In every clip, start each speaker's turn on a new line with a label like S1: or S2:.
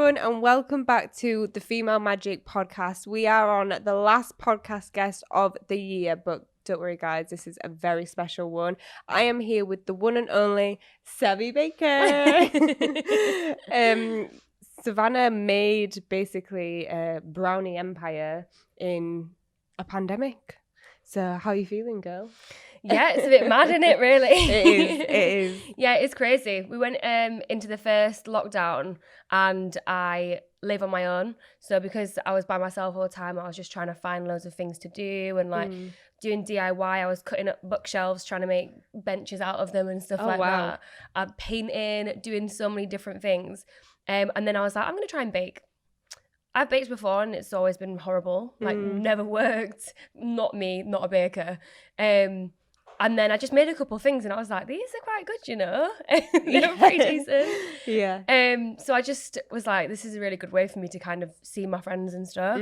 S1: everyone, and welcome back to the Female Magik podcast. We are on the last podcast guest of the year, but don't worry, guys, this is a very special one. I am here with the one and only SavvyBaker. Savannah made basically a brownie empire in a pandemic. So how are you feeling, girl?
S2: Yeah, it's a bit mad, isn't it, really?
S1: It is.
S2: Yeah, it's crazy. We went into the first lockdown and I live on my own. So because I was by myself all the time, I was just trying to find loads of things to do and like doing DIY. I was cutting up bookshelves, trying to make benches out of them and stuff that. Painting, doing so many different things. And then I was like, I'm going to try and bake. I've baked before and it's always been horrible, like never worked. Not me, not a baker. And then I just made a couple of things and I was like, these are quite good, you know? They're pretty decent.
S1: Yeah.
S2: So I just was like, this is a really good way for me to kind of see my friends and stuff.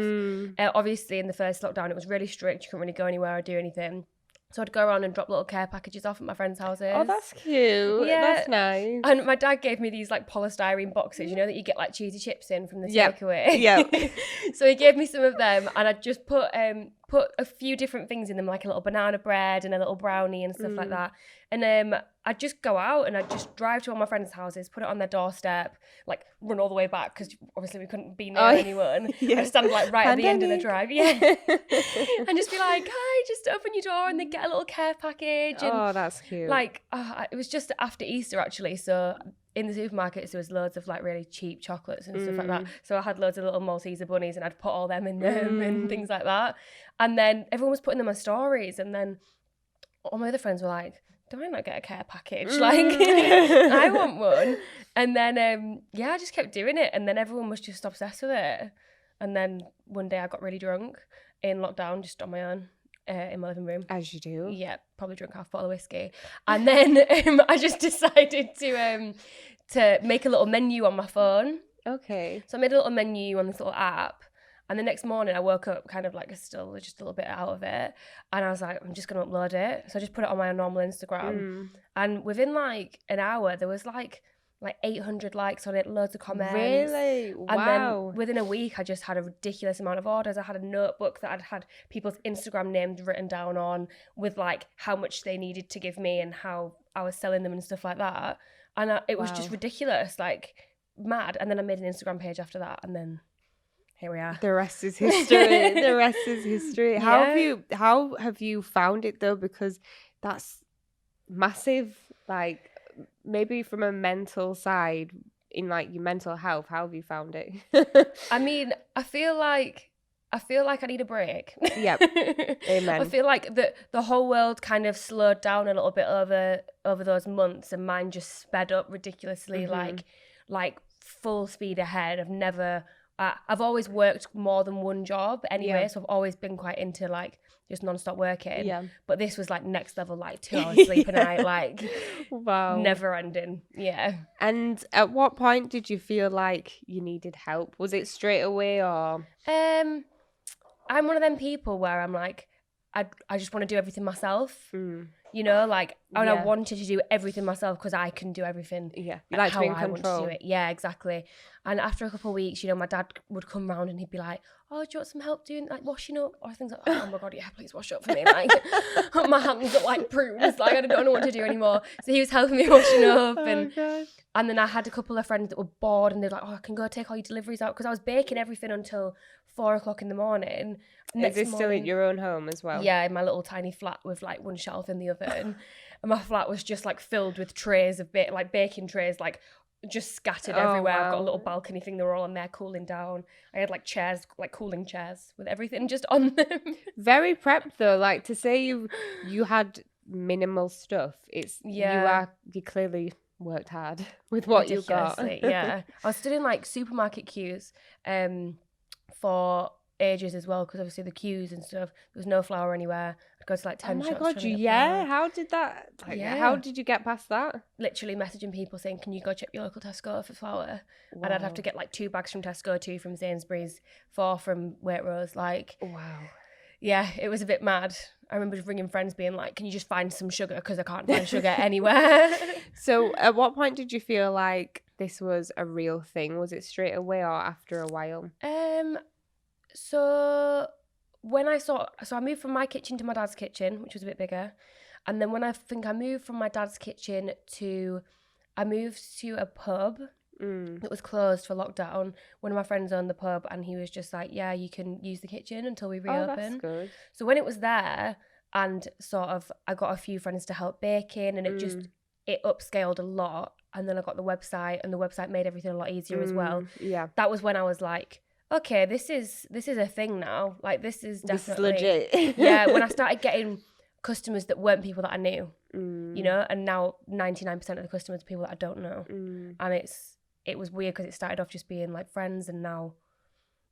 S2: Obviously, in the first lockdown, it was really strict. You couldn't really go anywhere or do anything. So I'd go around and drop little care packages off at my friends' houses.
S1: Oh, that's cute. Yeah. That's nice.
S2: And my dad gave me these like polystyrene boxes, you know, that you get like cheesy chips in from the takeaway.
S1: Yeah.
S2: So he gave me some of them and I just put a few different things in them, like a little banana bread and a little brownie and stuff like that. And I'd just go out and I'd just drive to all my friends' houses, put it on their doorstep, like run all the way back because obviously we couldn't be near anyone.
S1: Yeah.
S2: I'd stand like right at the end of the drive, and just be like, hi, just open your door and then get a little care package. And
S1: that's cute.
S2: like, it was just after Easter actually, so in the supermarkets there was loads of like really cheap chocolates and stuff like that. So I had loads of little Malteser bunnies and I'd put all them in them and things like that. And then everyone was putting them on stories and then all my other friends were like, do I not get a care package? Like, I want one. And then, I just kept doing it. And then everyone was just obsessed with it. And then one day I got really drunk in lockdown, just on my own in my living room.
S1: As you do.
S2: Yeah, probably drunk half a bottle of whiskey. And then I just decided to make a little menu on my phone.
S1: Okay.
S2: So I made a little menu on this little app. And the next morning I woke up kind of like still just a little bit out of it. And I was like, I'm just going to upload it. So I just put it on my normal Instagram. And within like an hour, there was like 800 likes on it, loads of comments.
S1: Really? Wow.
S2: And then within a week, I just had a ridiculous amount of orders. I had a notebook that I'd had people's Instagram names written down on with like how much they needed to give me and how I was selling them and stuff like that. And it was just ridiculous, like mad. And then I made an Instagram page after that and then here we are.
S1: The rest is history. The rest is history. How have you found it though? Because that's massive, like maybe from a mental side in like your mental health. How have you found it?
S2: I mean, I feel like I need a break. Yep.
S1: Amen.
S2: I feel like the whole world kind of slowed down a little bit over those months and mine just sped up ridiculously, like full speed ahead. I've always worked more than one job anyway, so I've always been quite into like just non-stop working. Yeah. But this was like next level, like 2 hours sleep a night, like never ending. Yeah.
S1: And at what point did you feel like you needed help? Was it straight away or?
S2: I'm one of them people where I'm like, I just want to do everything myself. You know, like, and I wanted to do everything myself because I can do everything.
S1: Yeah, you like
S2: how
S1: to be in
S2: I
S1: control.
S2: Want to do it. Yeah, exactly. And after a couple of weeks, you know, my dad would come round and he'd be like, "Oh, do you want some help doing like washing up or things like that?" Oh my god, yeah, please wash up for me. Like, my hands are like prunes. Like, I don't know what to do anymore. So he was helping me washing up, and then I had a couple of friends that were bored and they're like, "Oh, I can go take all your deliveries out," because I was baking everything until 4:00 in the morning.
S1: Is this still at your own home as well?
S2: Yeah, in my little tiny flat with like one shelf in the oven. And my flat was just like filled with trays of baking trays, like just scattered everywhere. Wow. I've got a little balcony thing, they were all on there cooling down. I had like chairs, like cooling chairs with everything just on them. Very
S1: prepped though, like to say you had minimal stuff. It's you clearly worked hard with what you got.
S2: Yeah. I was stood in like supermarket queues for ages as well, because obviously the queues and stuff, there was no flour anywhere. I'd go to like 10 shops.
S1: Oh my god, how did that, how did you get past that?
S2: Literally messaging people saying, can you go check your local Tesco for flour? Wow. And I'd have to get like 2 bags from Tesco, 2 from Sainsbury's, 4 from Waitrose, like.
S1: Wow.
S2: yeah, it was a bit mad. I remember ringing friends being like, can you just find some sugar? Because I can't find sugar anywhere.
S1: So at what point did you feel like this was a real thing? Was it straight away or after a while?
S2: So when I moved from my kitchen to my dad's kitchen, which was a bit bigger. And then when I moved from my dad's kitchen I moved to a pub that was closed for lockdown. One of my friends owned the pub and he was just like, yeah, you can use the kitchen until we reopen.
S1: Oh, that's good.
S2: So when it was there and sort of I got a few friends to help baking and it upscaled a lot. And then I got the website and the website made everything a lot easier as well.
S1: Yeah.
S2: That was when I was like, okay, this is a thing now. Like this is definitely
S1: legit.
S2: yeah, when I started getting customers that weren't people that I knew, you know, and now 99% of the customers are people that I don't know. And it was weird because it started off just being like friends and now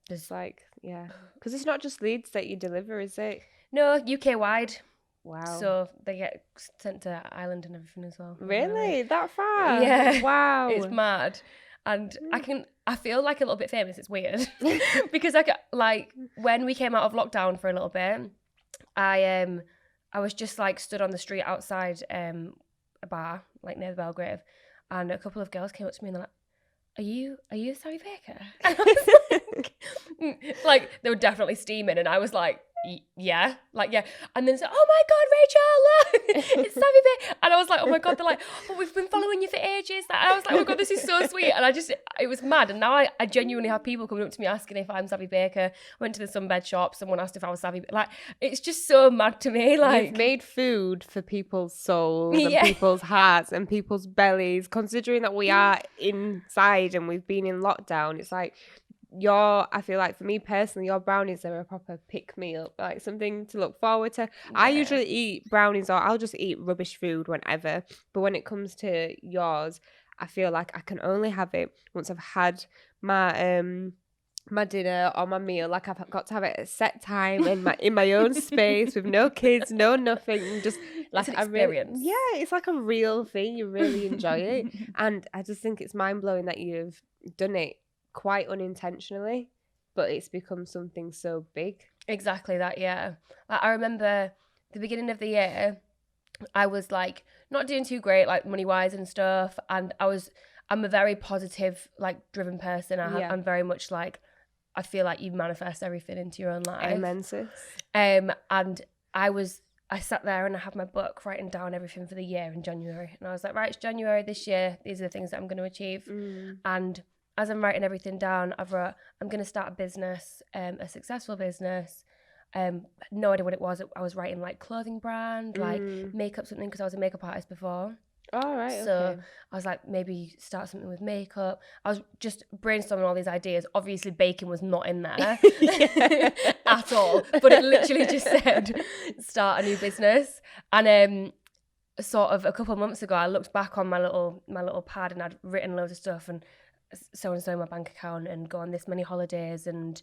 S2: there's
S1: like, yeah. Because it's not just Leeds that you deliver, is it?
S2: No, UK wide.
S1: Wow.
S2: So they get sent to Ireland and everything as well.
S1: Really? That far?
S2: Yeah.
S1: Wow.
S2: It's mad. And I feel like a little bit famous. It's weird because like when we came out of lockdown for a little bit, I was just like stood on the street outside a bar like near the Belgrave, and a couple of girls came up to me and they're like, "Are you SavvyBaker?" And I was like they were definitely steaming, and I was like, yeah, and then said, "Oh my God, Rachel, look, it's SavvyBaker," and I was like, "Oh my God," they're like, "Oh, we've been following you for ages," and I was like, "Oh my God, this is so sweet," and it was mad, and now I genuinely have people coming up to me asking if I'm SavvyBaker. Went to the sunbed shop, someone asked if I was SavvyBaker. Like, it's just so mad to me. Like,
S1: you've made food for people's souls and people's hearts and people's bellies. Considering that we are inside and we've been in lockdown, it's like. I feel like for me personally, your brownies are a proper pick-me-up, like something to look forward to. Yeah. I usually eat brownies or I'll just eat rubbish food whenever. But when it comes to yours, I feel like I can only have it once I've had my my dinner or my meal. Like I've got to have it at a set time in my own space with no kids, no nothing, just like
S2: an experience.
S1: It's like a real thing. You really enjoy it, and I just think it's mind-blowing that you've done it quite unintentionally, but it's become something so big.
S2: Exactly that, yeah. Like, I remember the beginning of the year, I was like not doing too great, like money-wise and stuff, and I'm a very positive, like driven person. I'm very much like, I feel like you manifest everything into your own life.
S1: Amen, sis.
S2: And I sat there and I had my book writing down everything for the year in January, and I was like, right, it's January this year, these are the things that I'm going to achieve. And as I'm writing everything down, I've wrote, I'm going to start a business, a successful business. No idea what it was. I was writing like clothing brand, like makeup something, because I was a makeup artist before.
S1: Oh, right.
S2: So
S1: okay.
S2: I was like, maybe start something with makeup. I was just brainstorming all these ideas. Obviously, baking was not in there at all. But it literally just said, start a new business. And sort of a couple of months ago, I looked back on my little pad and I'd written loads of stuff and so in my bank account and go on this many holidays and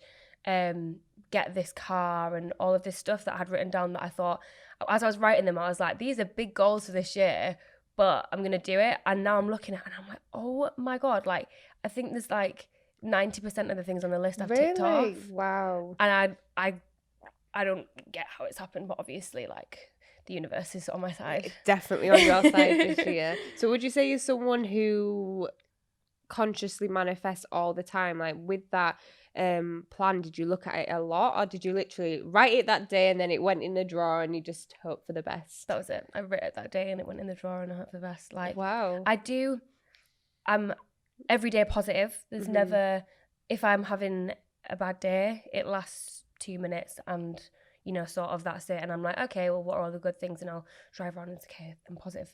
S2: get this car and all of this stuff that I had written down that I thought, as I was writing them, I was like, these are big goals for this year, but I'm going to do it. And now I'm looking at it and I'm like, oh my God, like, I think there's like 90% of the things on the list I've ticked off.
S1: Wow.
S2: And I don't get how it's happened, but obviously, like, the universe is on my side.
S1: It's definitely on your side this year. So would you say you're someone who consciously manifest all the time? Like with that plan, did you look at it a lot, or did you literally write it that day and then it went in the drawer and you just hope for the best?
S2: That was it. I wrote it that day and it went in the drawer and I hope for the best. Like,
S1: wow.
S2: I'm everyday positive. There's never, if I'm having a bad day, it lasts 2 minutes and you know, sort of that's it. And I'm like, okay, well, what are all the good things? And I'll drive around and say, okay, I'm positive.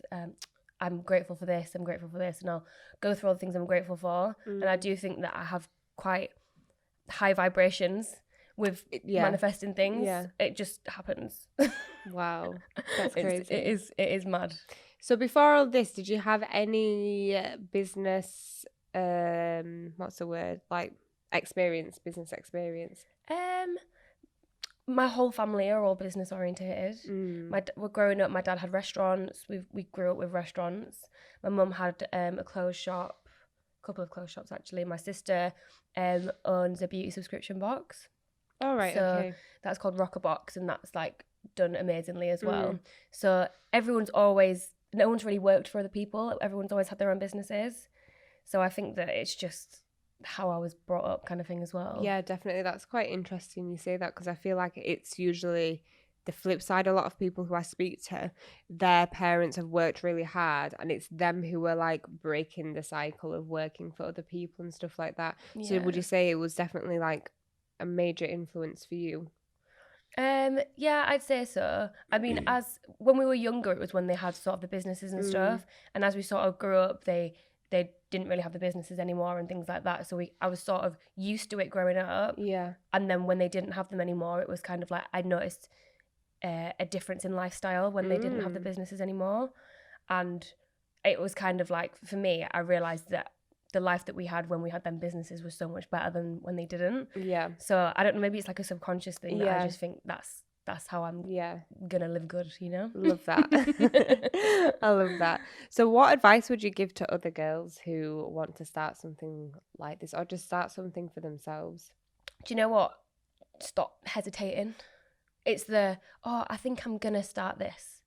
S2: I'm grateful for this, I'm grateful for this, and I'll go through all the things I'm grateful for. And I do think that I have quite high vibrations with manifesting things. Yeah. It just happens.
S1: Wow, that's crazy.
S2: It is mad.
S1: So before all this, did you have any business, what's the word, like business experience?
S2: My whole family are all business orientated. We're growing up, my dad had restaurants. We grew up with restaurants. My mum had a clothes shop, a couple of clothes shops actually. My sister owns a beauty subscription box.
S1: All right,
S2: So
S1: okay.
S2: that's called Rockerbox, and that's like done amazingly as well. So no one's really worked for other people. Everyone's always had their own businesses. So I think that it's just how I was brought up kind of thing as well.
S1: Yeah, definitely. That's quite interesting you say that, because I feel like it's usually the flip side. A lot of people who I speak to, their parents have worked really hard and it's them who are like breaking the cycle of working for other people and stuff like that.
S2: Yeah.
S1: So would you say it was definitely like a major influence for you?
S2: Yeah, I'd say so. I mean, as when we were younger, it was when they had sort of the businesses and stuff, and as we sort of grew up, they didn't really have the businesses anymore and things like that. So I was sort of used to it growing up.
S1: Yeah.
S2: And then when they didn't have them anymore, it was kind of like I noticed a difference in lifestyle when they didn't have the businesses anymore, and it was kind of like, for me, I realized that the life that we had when we had them businesses was so much better than when they didn't.
S1: Yeah.
S2: So I don't know, maybe it's like a subconscious thing that I just think that's how I'm gonna live good, you know?
S1: Love that. I love that. So what advice would you give to other girls who want to start something like this, or just start something for themselves?
S2: Do you know what? Stop hesitating. It's I think I'm gonna start this.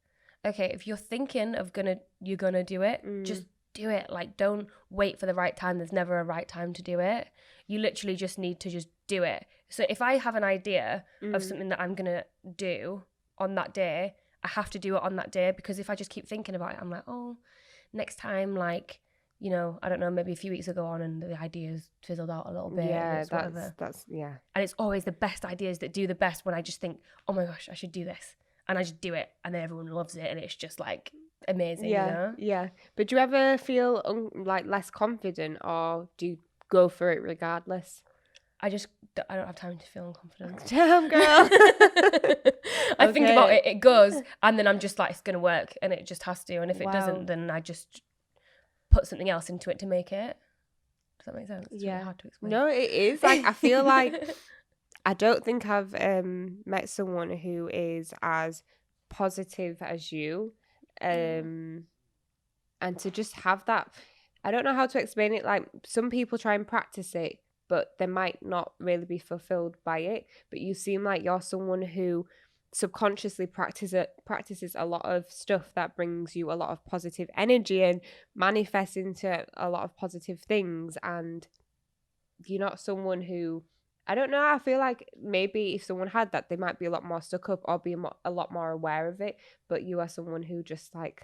S2: Okay, if you're thinking of you're gonna do it, just do it. Like, don't wait for the right time. There's never a right time to do it. You literally just need to just do it. So if I have an idea of something that I'm gonna do on that day, I have to do it on that day, because if I just keep thinking about it, I'm like, oh, next time, like, you know, I don't know, maybe a few weeks ago on and the ideas fizzled out a little bit.
S1: Yeah, that's yeah.
S2: And it's always the best ideas that do the best when I just think, oh my gosh, I should do this. And I just do it, and then everyone loves it, and it's just like amazing, you know?
S1: Yeah. But do you ever feel like less confident, or do you go for it regardless?
S2: I don't have time to feel unconfident.
S1: Damn, girl.
S2: I think about it, it goes, and then I'm just like, it's going to work, and it just has to. And if it doesn't, then I just put something else into it to make it. Does that make sense? It's really hard to explain.
S1: No, it is. Like, I feel like I don't think I've met someone who is as positive as you. And to just have that, I don't know how to explain it. Like, some people try and practice it, but they might not really be fulfilled by it. But you seem like you're someone who subconsciously practices a lot of stuff that brings you a lot of positive energy and manifests into a lot of positive things. And you're not someone who, I don't know, I feel like maybe if someone had that, they might be a lot more stuck up or be a lot more aware of it. But you are someone who just like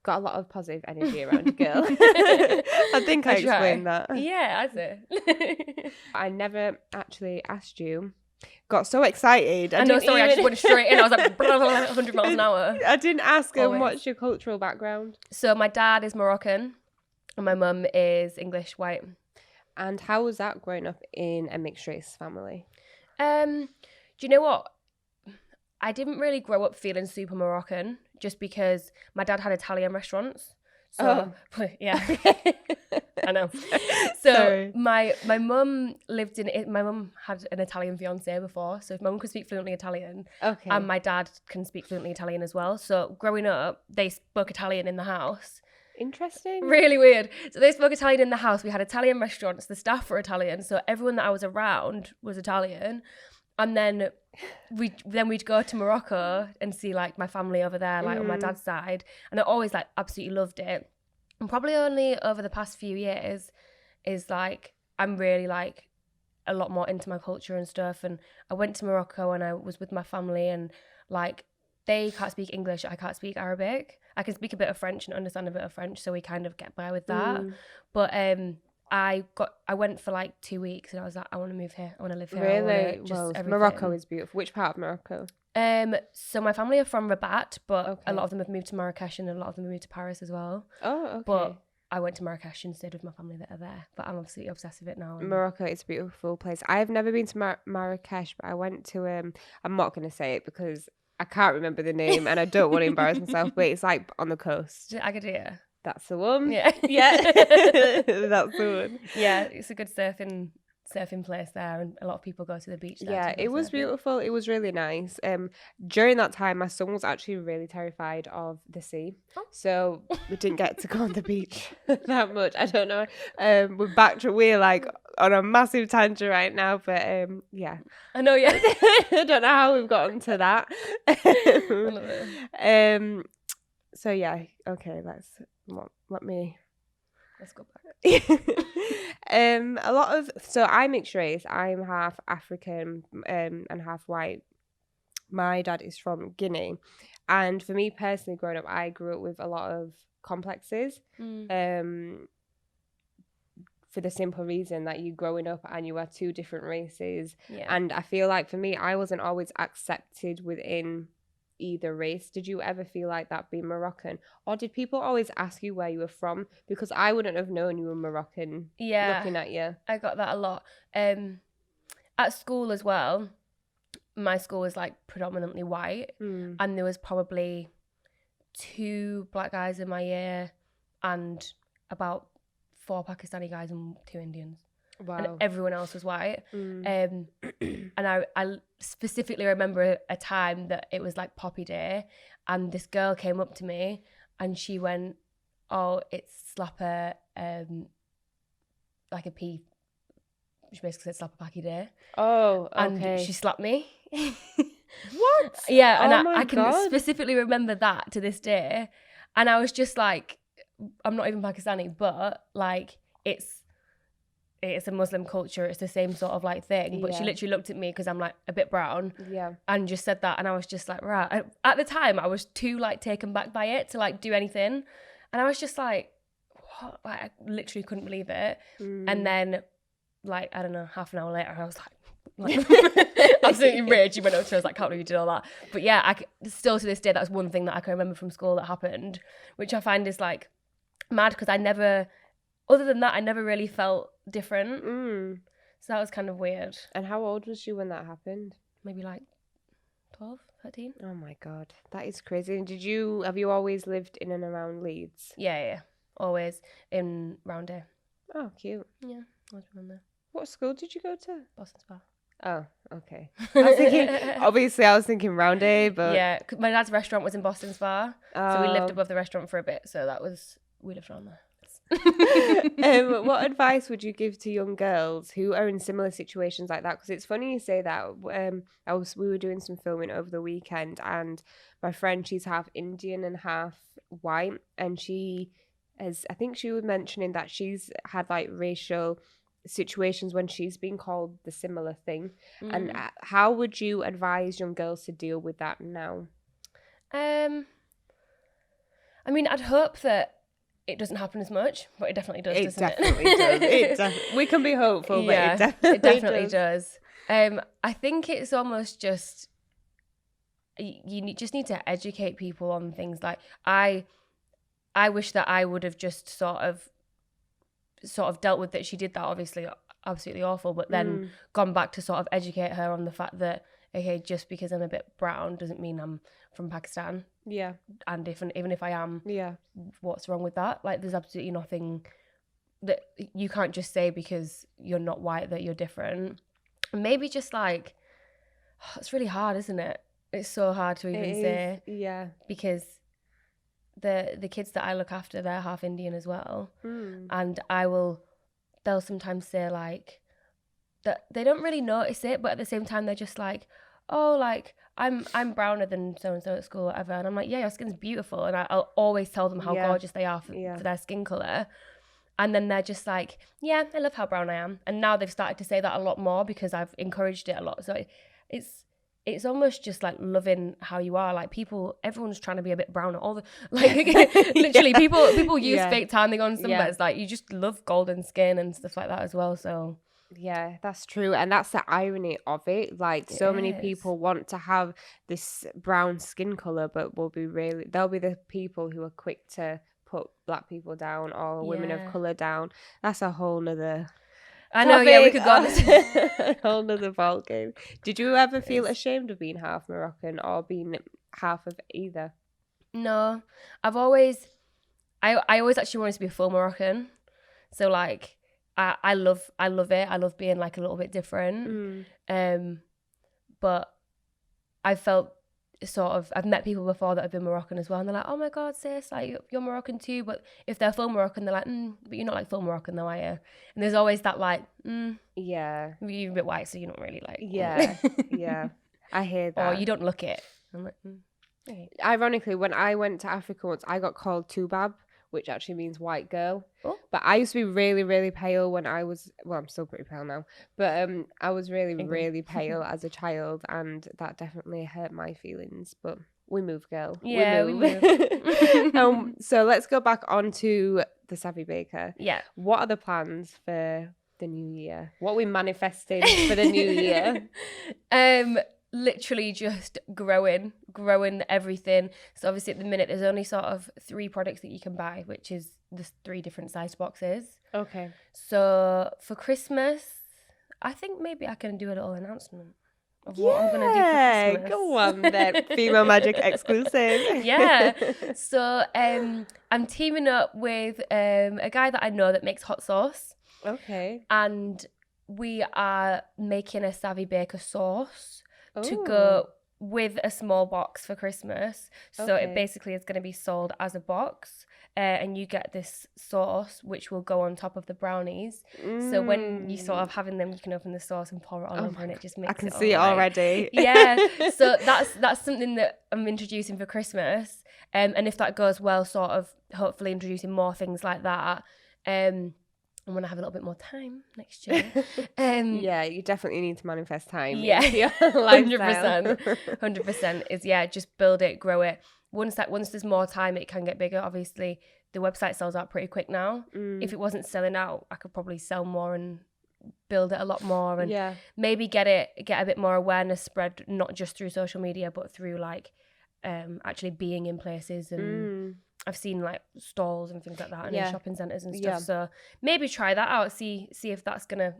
S1: got a lot of positive energy around you, girl. I think I explained that.
S2: Yeah, I see.
S1: I never actually asked you. Got so excited.
S2: I just went straight in. I was like 100 miles an hour.
S1: I didn't ask him, what's your cultural background? So
S2: my dad is Moroccan and my mum is English white.
S1: And how was that growing up in a mixed race family?
S2: Do you know what? I didn't really grow up feeling super Moroccan, just because my dad had Italian restaurants. So yeah, I know. So
S1: Sorry.
S2: my mum lived in it. My mum had an Italian fiance before, so if my mum could speak fluently Italian, and my dad can speak fluently Italian as well. So growing up, they spoke Italian in the house.
S1: Interesting.
S2: Really weird. So they spoke Italian in the house. We had Italian restaurants. The staff were Italian, so everyone that I was around was Italian. And then we'd go to Morocco and see like my family over there, like on my dad's side, and I always like absolutely loved it. And probably only over the past few years is like I'm really like a lot more into my culture and stuff. And I went to Morocco and I was with my family, and like they can't speak English, I can't speak Arabic. I can speak a bit of French and understand a bit of French, so we kind of get by with that. But I went for like 2 weeks and I was like, I want to move here. I want to live here.
S1: Really? Well, Morocco is beautiful. Which part of Morocco?
S2: So my family are from Rabat, but a lot of them have moved to Marrakesh and a lot of them have moved to Paris as well. Oh, okay. But I went to Marrakesh and stayed with my family that are there. But I'm absolutely obsessed with it now.
S1: Morocco is a beautiful place. I've never been to Marrakesh, but I went to, I'm not going to say it because I can't remember the name and I don't want to embarrass myself, but it's like on the coast.
S2: Agadir.
S1: That's the one.
S2: Yeah.
S1: Yeah. That's the one.
S2: Yeah, it's a good surfing surfing place there, and a lot of people go to the beach there.
S1: Yeah, it was beautiful. It was really nice. During that time, my son was actually really terrified of the sea, so we didn't get to go on the beach that much. I don't know. We're like on a massive tangent right now, but yeah,
S2: I know. Yeah,
S1: I don't know how we've gotten to that. So yeah, okay. Let's
S2: go back.
S1: I'm mixed race. I'm half African and half white. My dad is from Guinea, and for me personally, growing up, I grew up with a lot of complexes. For the simple reason that you growing up and you are two different races, and I feel like for me, I wasn't always accepted within either race. Did you ever feel like that being Moroccan, or did people always ask you where you were from? Because I wouldn't have known you were Moroccan. Looking at you,
S2: I got that a lot. At school as well, my school was like predominantly white, and there was probably 2 black guys in my year and about 4 Pakistani guys and 2 Indians. Wow. And everyone else was white. And I specifically remember a time that it was like Poppy Day, and this girl came up to me and she went, "Oh, it's Slapper, like a P." She basically said Slapper Packy Day. Oh, okay. And she slapped me.
S1: What?
S2: Yeah, and I can specifically remember that to this day. And I was just like, I'm not even Pakistani, but like it's a Muslim culture. It's the same sort of like thing. But she literally looked at me because I'm like a bit brown. Yeah. And just said that. And I was just like, right. At the time, I was too like taken back by it to like do anything. And I was just like, what? Like, I literally couldn't believe it. And then like, I don't know, half an hour later, I was like absolutely rage. She went up to me, I was like, can't believe you did all that. But yeah, still to this day, that's one thing that I can remember from school that happened, which I find is like mad because other than that, I never really felt different. So that was kind of weird.
S1: And how old was you when that happened?
S2: Maybe like 12, 13.
S1: Oh my God, that is crazy. And have you always lived in and around Leeds?
S2: Yeah, always in Round Day.
S1: Oh, cute.
S2: Yeah, always around there.
S1: What school did you go to?
S2: Boston Spa.
S1: Oh, okay. I was thinking Round Day, but
S2: yeah, my dad's restaurant was in Boston Spa, so we lived above the restaurant for a bit. So we lived around there.
S1: What advice would you give to young girls who are in similar situations like that? Because it's funny you say that. We were doing some filming over the weekend, and my friend, she's half Indian and half white, and I think she was mentioning that she's had like racial situations when she's been called the similar thing. And how would you advise young girls to deal with that now?
S2: I mean, I'd hope that it doesn't happen as much, but it definitely does,
S1: It does. We can be hopeful, but it definitely
S2: does. I think it's almost just you just need to educate people on things. Like I wish that I would have just sort of dealt with that she did that, obviously absolutely awful, but then gone back to sort of educate her on the fact that, okay, just because I'm a bit brown doesn't mean I'm from Pakistan. Yeah. And even if I am, what's wrong with that? Like, there's absolutely nothing that you can't just say because you're not white that you're different. Maybe just like, it's really hard, isn't it? It's so hard to even say. Yeah. Because the kids that I look after, they're half Indian as well. And they'll sometimes say like, that they don't really notice it, but at the same time, they're just like, oh, like, I'm browner than so-and-so at school or whatever. And I'm like, yeah, your skin's beautiful. And I'll always tell them how gorgeous they are for their skin colour. And then they're just like, yeah, I love how brown I am. And now they've started to say that a lot more because I've encouraged it a lot. So it's almost just like loving how you are. Like everyone's trying to be a bit browner. Literally, people use fake tanning on some beds. Like, you just love golden skin and stuff like that as well. So
S1: yeah, that's true. And that's the irony of it. Like, so many people want to have this brown skin color, but they'll be the people who are quick to put black people down or women of color down. That's a whole nother
S2: I know, yeah, we could go on this.
S1: A whole nother ball game. Did you ever feel ashamed of being half Moroccan or being half of either?
S2: No, I always actually wanted to be a full Moroccan. So like, I love it. I love being like a little bit different. But I felt I've met people before that have been Moroccan as well, and they're like, oh my God, sis, like you're Moroccan too. But if they're full Moroccan, they're like, but you're not like full Moroccan though, are you? And there's always that like,
S1: yeah,
S2: you're a bit white, so you're not really like,
S1: yeah, I hear that.
S2: Or you don't look it. I'm like, okay.
S1: Ironically, when I went to Africa once, I got called Tubab, which actually means white girl.
S2: Oh.
S1: But I used to be really, really pale when I was, well, I'm still pretty pale now, but I was really, really pale as a child, and that definitely hurt my feelings. But we move, girl.
S2: Yeah, we move.
S1: So let's go back onto the SavvyBaker.
S2: Yeah.
S1: What are the plans for the new year? What are we manifesting for the new year?
S2: Literally just growing everything. So obviously at the minute there's only sort of 3 products that you can buy, which is the 3 different size boxes.
S1: Okay.
S2: So for Christmas, I think maybe I can do a little announcement of what I'm gonna do for Christmas.
S1: Go on then. Female Magik exclusive.
S2: Yeah. So I'm teaming up with a guy that I know that makes hot sauce.
S1: Okay.
S2: And we are making a SavvyBaker sauce to go with a small box for Christmas. So it basically is going to be sold as a box, and you get this sauce which will go on top of the brownies. So when you sort of having them, you can open the sauce and pour it all over, and it just makes
S1: I can
S2: it
S1: see it already.
S2: Yeah. So that's something that I'm introducing for Christmas, and if that goes well, sort of hopefully introducing more things like that. I'm going to have a little bit more time next year.
S1: Yeah, you definitely need to manifest time.
S2: Yeah, 100% is, just build it, grow it. Once there's more time, it can get bigger. Obviously, the website sells out pretty quick now. If it wasn't selling out, I could probably sell more and build it a lot more, and maybe get a bit more awareness spread, not just through social media, but through like actually being in places and I've seen like stalls and things like that and in shopping centres and stuff. So maybe try that out, see if that's gonna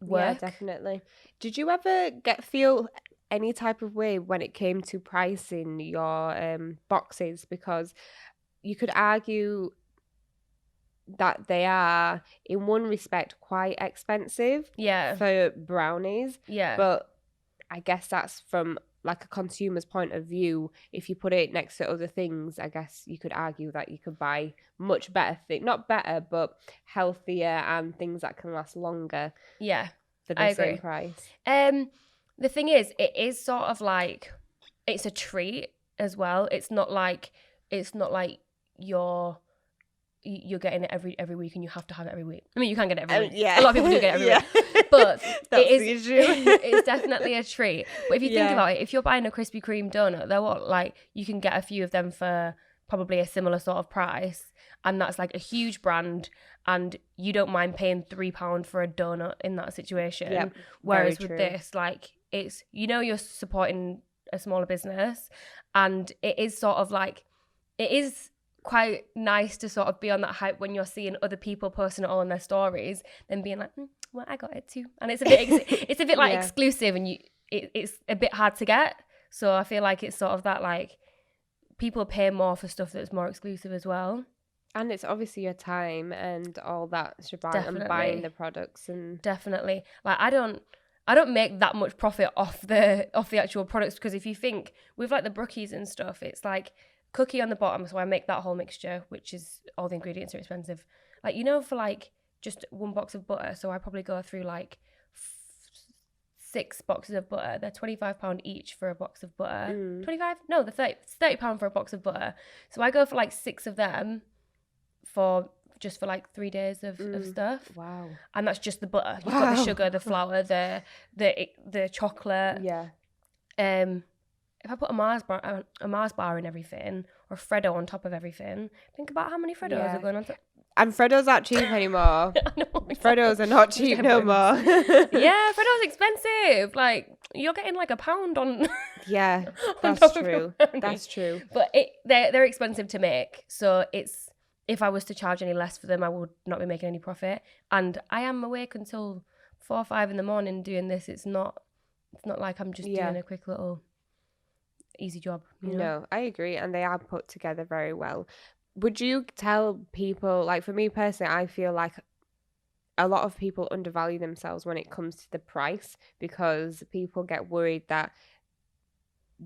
S2: work.
S1: Yeah, definitely. Did you ever feel any type of way when it came to pricing your boxes? Because you could argue that they are in one respect quite expensive for brownies. Yeah. But I guess that's from like a consumer's point of view. If you put it next to other things, I guess you could argue that you could buy much better things, not better, but healthier and things that can last longer.
S2: Yeah,
S1: for the same price.
S2: The thing is, it is sort of like, it's a treat as well. It's not like you're getting it every week and you have to have it every week. I mean, you can get it every week. A lot of people do get it every week. But it's definitely a treat. But if you think about it, if you're buying a Krispy Kreme donut, they're what, like, you can get a few of them for probably a similar sort of price. And that's like a huge brand, and you don't mind paying £3 for a donut in that situation. Yep, whereas with this, like, it's, you're supporting a smaller business, and it is sort of like, it is quite nice to sort of be on that hype when you're seeing other people posting it all on their stories, then being like, well, I got it too. And it's a bit like exclusive, and it's a bit hard to get. So I feel like it's sort of that, like, people pay more for stuff that's more exclusive as well.
S1: And it's obviously your time and all that shebang, and buying the products. And
S2: definitely, like, I don't make that much profit off the actual products, because if you think with like the brookies and stuff, it's like cookie on the bottom, so I make that whole mixture, which is, all the ingredients are expensive. Like, for like just one box of butter, so I probably go through like 6 boxes of butter. They're £25 each for a box of butter. 25? No, they're £30 for a box of butter. So I go for like 6 of them for like 3 days of stuff. Wow. And that's just the butter. You've got the sugar, the flour, the chocolate. Yeah. If I put a Mars bar in everything, or Freddo on top of everything, think about how many Freddos are going on top.
S1: And Freddos aren't cheap anymore. Freddos are not cheap no more.
S2: Yeah, Freddos expensive. Like, you're getting like £1 on.
S1: Yeah, that's true. That's true.
S2: But they're expensive to make. So if I was to charge any less for them, I would not be making any profit. And I am awake until 4 or 5 in the morning doing this. It's not like I'm just doing a quick little easy job.
S1: No, I agree. And they are put together very well. Would you tell people, like, for me personally, I feel like a lot of people undervalue themselves when it comes to the price, because people get worried that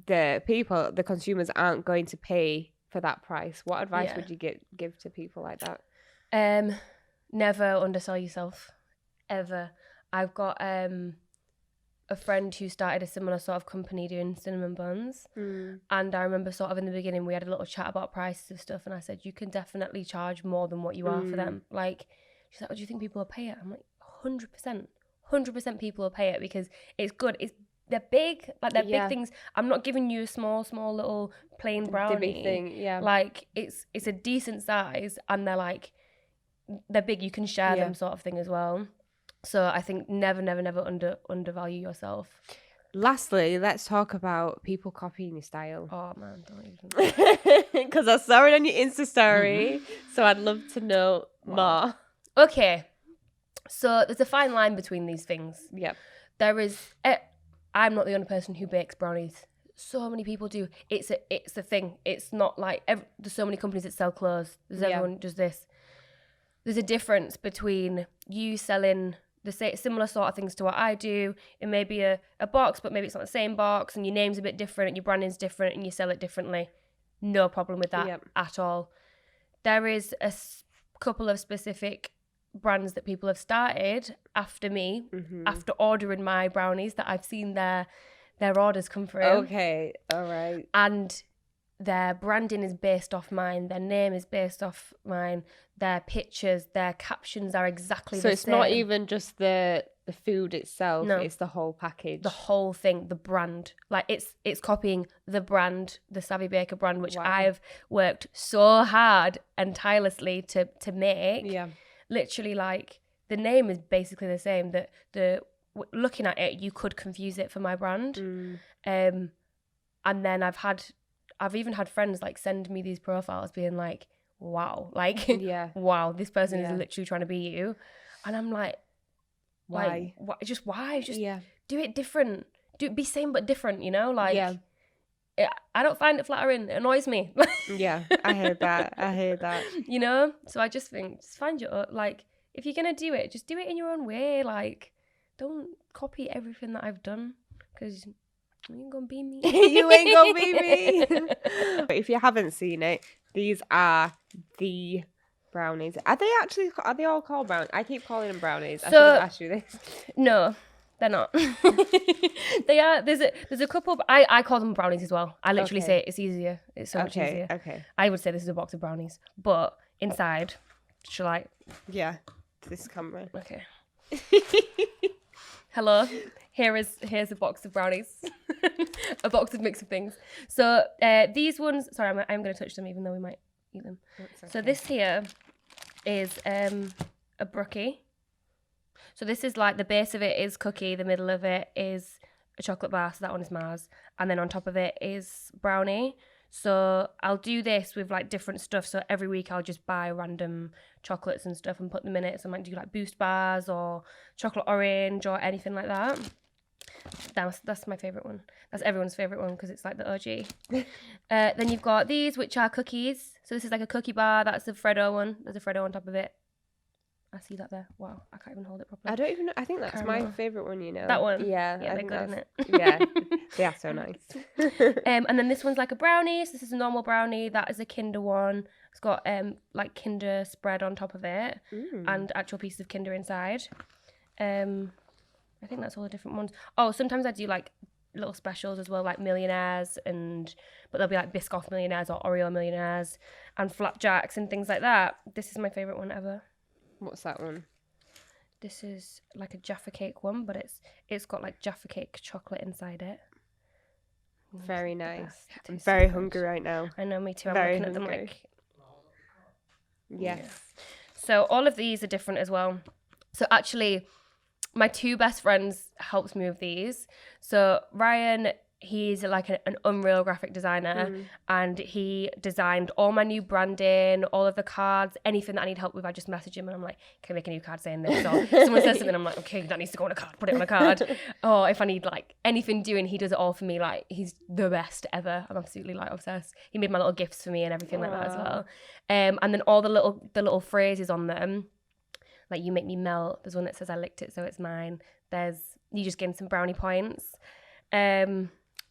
S1: the consumers aren't going to pay for that price. What advice would you give to people like that?
S2: Never undersell yourself, ever. I've got a friend who started a similar sort of company doing cinnamon buns, and I remember sort of in the beginning we had a little chat about prices of stuff, and I said, you can definitely charge more than what you are for them. Like, she's like, oh, do you think people will pay it? I'm like, 100% people will pay it, because it's good. They're big, like they're big things. I'm not giving you a small little plain brownie.
S1: The big thing,
S2: Like it's a decent size, and they're big. You can share them, sort of thing as well. So I think never undervalue yourself.
S1: Lastly, let's talk about people copying your style.
S2: Oh man, don't even.
S1: Because I saw it on your Insta story, so I'd love to know more.
S2: Okay, so there's a fine line between these things.
S1: Yep.
S2: There is. I'm not the only person who bakes brownies. So many people do. It's a thing. It's not like there's so many companies that sell clothes. Everyone does this. There's a difference between you selling the similar sort of things to what I do. It may be a box, but maybe it's not the same box, and your name's a bit different, and your branding's different, and you sell it differently. No problem with that at all. There is a couple of specific brands that people have started after me, after ordering my brownies, that I've seen their orders come through.
S1: Okay, all right.
S2: And their branding is based off mine, their name is based off mine, their pictures, their captions are exactly the same. So
S1: it's not even just the food itself,
S2: no.
S1: It's the whole package.
S2: The whole thing, the brand. Like it's copying the brand, the SavvyBaker brand, which I've worked so hard and tirelessly to make.
S1: Yeah.
S2: Literally, like, the name is basically the same. That looking at it, you could confuse it for my brand. And then I've even had friends like send me these profiles being like, wow, like, wow, this person is literally trying to be you. And I'm like,
S1: why?
S2: Just do it different. Be same but different, you know? Like, I don't find it flattering. It annoys me.
S1: Yeah, I heard that.
S2: You know? So I just think, just find your, like, if you're going to do it, just do it in your own way. Like, don't copy everything that I've done, because you ain't gonna be me.
S1: You ain't gonna be me. If you haven't seen it, these are the brownies. Are they all called brownies? I keep calling them brownies. I should have asked you this.
S2: No, they're not. They are. There's a couple. I call them brownies as well. I literally say it's easier. It's so much easier.
S1: Okay.
S2: I would say this is a box of brownies, but inside, shall I?
S1: Yeah. This camera.
S2: Okay. Hello. Here's a box of brownies. A box of mix of things. So these ones. Sorry, I'm going to touch them, even though we might eat them. Okay. So this here is a brookie. So this is like, the base of it is cookie, the middle of it is a chocolate bar, so that one is Mars, and then on top of it is brownie. So I'll do this with like different stuff. So every week I'll just buy random chocolates and stuff and put them in it. So I might do like Boost bars or chocolate orange or anything like that. That's my favourite one. That's everyone's favourite one, because it's like the OG. Then you've got these, which are cookies. So this is like a cookie bar. That's the Freddo one. There's a Freddo on top of it. I see that there. Wow, I can't even hold it properly.
S1: I don't even know. I think that's my favourite one, you know.
S2: That one?
S1: Yeah,
S2: they're good, isn't it?
S1: Yeah, they are so nice.
S2: And then this one's like a brownie. So this is a normal brownie. That is a Kinder one. It's got like Kinder spread on top of it and actual pieces of Kinder inside. I think that's all the different ones. Oh, sometimes I do like little specials as well, like millionaires, but there'll be like Biscoff millionaires or Oreo millionaires and flapjacks and things like that. This is my favourite one ever.
S1: What's that one?
S2: This is like a Jaffa cake one, but it's got like Jaffa cake chocolate inside it.
S1: Very nice. I'm very hungry right now.
S2: I know, me too. I'm
S1: very
S2: looking
S1: hungry.
S2: at them like...
S1: Yes. Yeah.
S2: So all of these are different as well. So actually, my two best friends helped me with these. So Ryan, he's like an Unreal graphic designer, and he designed all my new branding, all of the cards, anything that I need help with. I just message him and I'm like, can I make a new card saying this? Or someone says something, I'm like, okay, that needs to go on a card, put it on a card. Or if I need like anything doing, he does it all for me. Like, he's the best ever. I'm absolutely like obsessed. He made my little gifts for me and everything like that as well. And then all the little phrases on them. like You Make Me Melt. There's one that says I licked it so it's mine. There's you just gain some brownie points.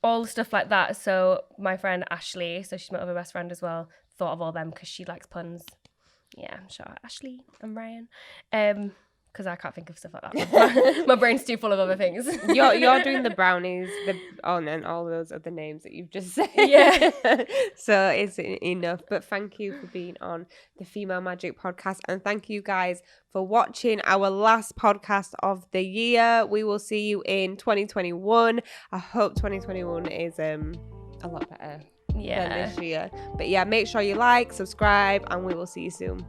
S2: All stuff like that. So my friend Ashley, so she's my other best friend as well, thought of all them because she likes puns. Yeah, shout out Ashley and Ryan. Because I can't think of stuff like that. My brain's too full of other things.
S1: You're doing the brownies, and all those other names that you've just said.
S2: Yeah.
S1: So it's enough. But thank you for being on the Female Magik podcast, and thank you guys for watching our last podcast of the year. We will see you in 2021. I hope 2021 is a lot better than this year. But yeah, make sure you like, subscribe, and we will see you soon.